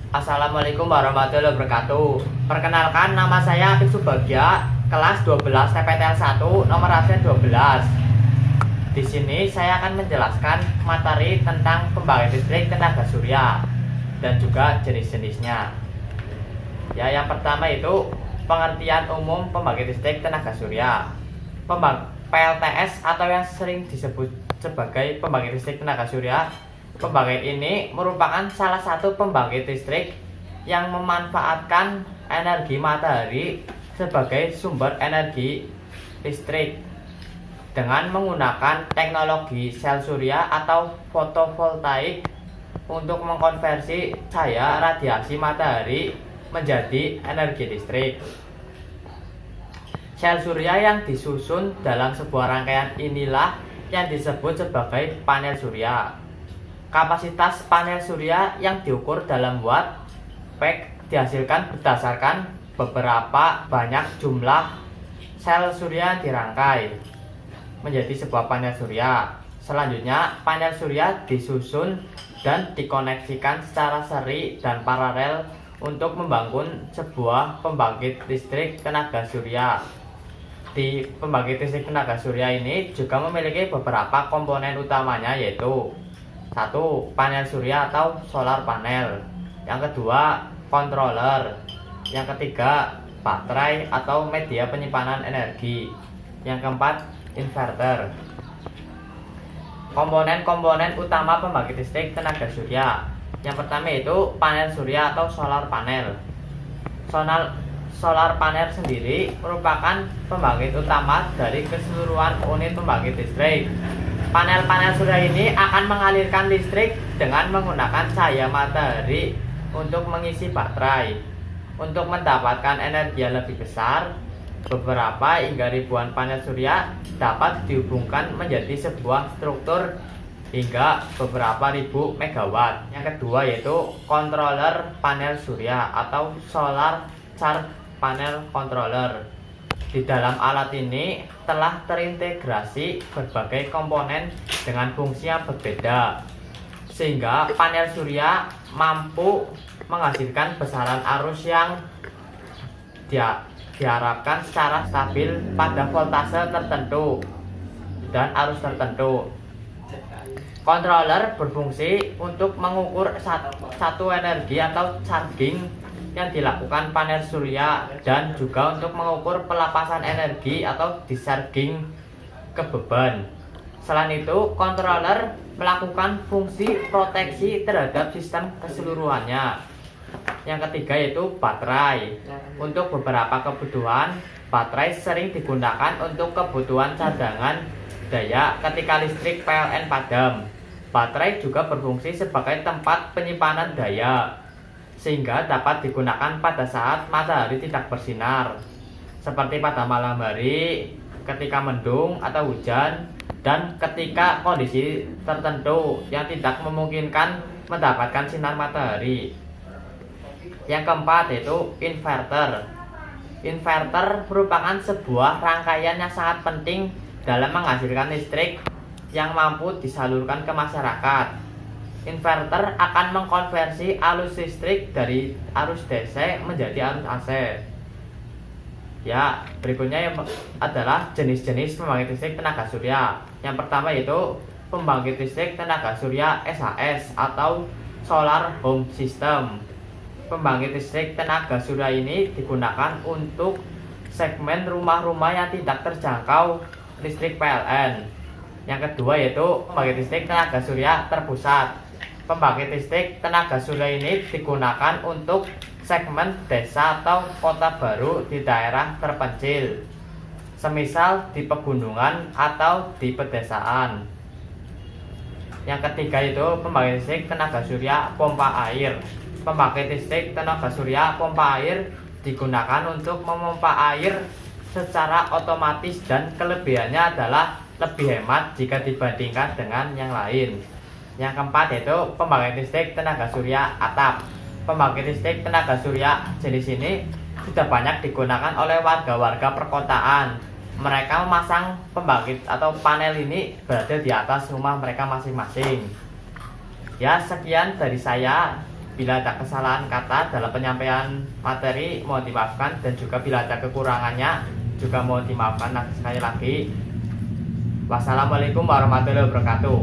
Assalamualaikum warahmatullahi wabarakatuh. Perkenalkan, nama saya Apik Subagya, kelas 12 TPTL 1, nomor absen 12. Di sini saya akan menjelaskan materi tentang pembangkit listrik tenaga surya dan juga jenis-jenisnya. Ya, yang pertama itu pengertian umum pembangkit listrik tenaga surya. PLTS atau yang sering disebut sebagai pembangkit listrik tenaga surya. Pembangkit ini merupakan salah satu pembangkit listrik yang memanfaatkan energi matahari sebagai sumber energi listrik dengan menggunakan teknologi sel surya atau fotovoltaik untuk mengkonversi cahaya radiasi matahari menjadi energi listrik. Sel surya yang disusun dalam sebuah rangkaian inilah yang disebut sebagai panel surya. Kapasitas panel surya yang diukur dalam watt peak dihasilkan berdasarkan beberapa banyak jumlah sel surya yang dirangkai menjadi sebuah panel surya. Selanjutnya, panel surya disusun dan dikoneksikan secara seri dan paralel untuk membangun sebuah pembangkit listrik tenaga surya. Di pembangkit listrik tenaga surya ini juga memiliki beberapa komponen utamanya, yaitu 1. Panel surya atau solar panel. Yang kedua, controller. Yang ketiga, baterai atau media penyimpanan energi. Yang keempat, inverter. Komponen-komponen utama pembangkit listrik tenaga surya. Yang pertama itu panel surya atau solar panel. Solar panel sendiri merupakan pembangkit utama dari keseluruhan unit pembangkit listrik. Panel-panel surya ini akan mengalirkan listrik dengan menggunakan cahaya matahari untuk mengisi baterai. Untuk mendapatkan energi yang lebih besar, beberapa hingga ribuan panel surya dapat dihubungkan menjadi sebuah struktur hingga beberapa ribu megawatt. Yang kedua yaitu controller panel surya atau solar charge panel controller. Di dalam alat ini telah terintegrasi berbagai komponen dengan fungsi yang berbeda, sehingga panel surya mampu menghasilkan besaran arus yang diharapkan secara stabil pada voltase tertentu dan arus tertentu. Controller berfungsi untuk mengukur satu energi atau charging yang dilakukan panel surya dan juga untuk mengukur pelepasan energi atau discharging ke beban. Selain itu, controller melakukan fungsi proteksi terhadap sistem keseluruhannya. Yang ketiga yaitu baterai. Untuk beberapa kebutuhan, baterai sering digunakan untuk kebutuhan cadangan daya ketika listrik PLN padam. Baterai juga berfungsi sebagai tempat penyimpanan daya, sehingga dapat digunakan pada saat matahari tidak bersinar, seperti pada malam hari, ketika mendung atau hujan, dan ketika kondisi tertentu yang tidak memungkinkan mendapatkan sinar matahari. Yang keempat yaitu inverter. Inverter merupakan sebuah rangkaian yang sangat penting dalam menghasilkan listrik yang mampu disalurkan ke masyarakat. Inverter akan mengkonversi arus listrik dari arus DC menjadi arus AC. Ya, berikutnya adalah jenis-jenis pembangkit listrik tenaga surya. Yang pertama yaitu pembangkit listrik tenaga surya SHS atau Solar Home System. Pembangkit listrik tenaga surya ini digunakan untuk segmen rumah-rumah yang tidak terjangkau listrik PLN. Yang kedua yaitu pembangkit listrik tenaga surya terpusat. Pembangkit listrik tenaga surya ini digunakan untuk segmen desa atau kota baru di daerah terpencil, semisal di pegunungan atau di pedesaan. Yang ketiga itu pembangkit listrik tenaga surya pompa air. Pembangkit listrik tenaga surya pompa air digunakan untuk memompa air secara otomatis dan kelebihannya adalah lebih hemat jika dibandingkan dengan yang lain. Yang keempat yaitu pembangkit listrik tenaga surya atap. Pembangkit listrik tenaga surya jenis ini sudah banyak digunakan oleh warga-warga perkotaan. Mereka memasang pembangkit atau panel ini berada di atas rumah mereka masing-masing. Ya, sekian dari saya. Bila ada kesalahan kata dalam penyampaian materi mohon dimaafkan, dan juga bila ada kekurangannya juga mohon dimaafkan. Sekali lagi, wassalamualaikum warahmatullahi wabarakatuh.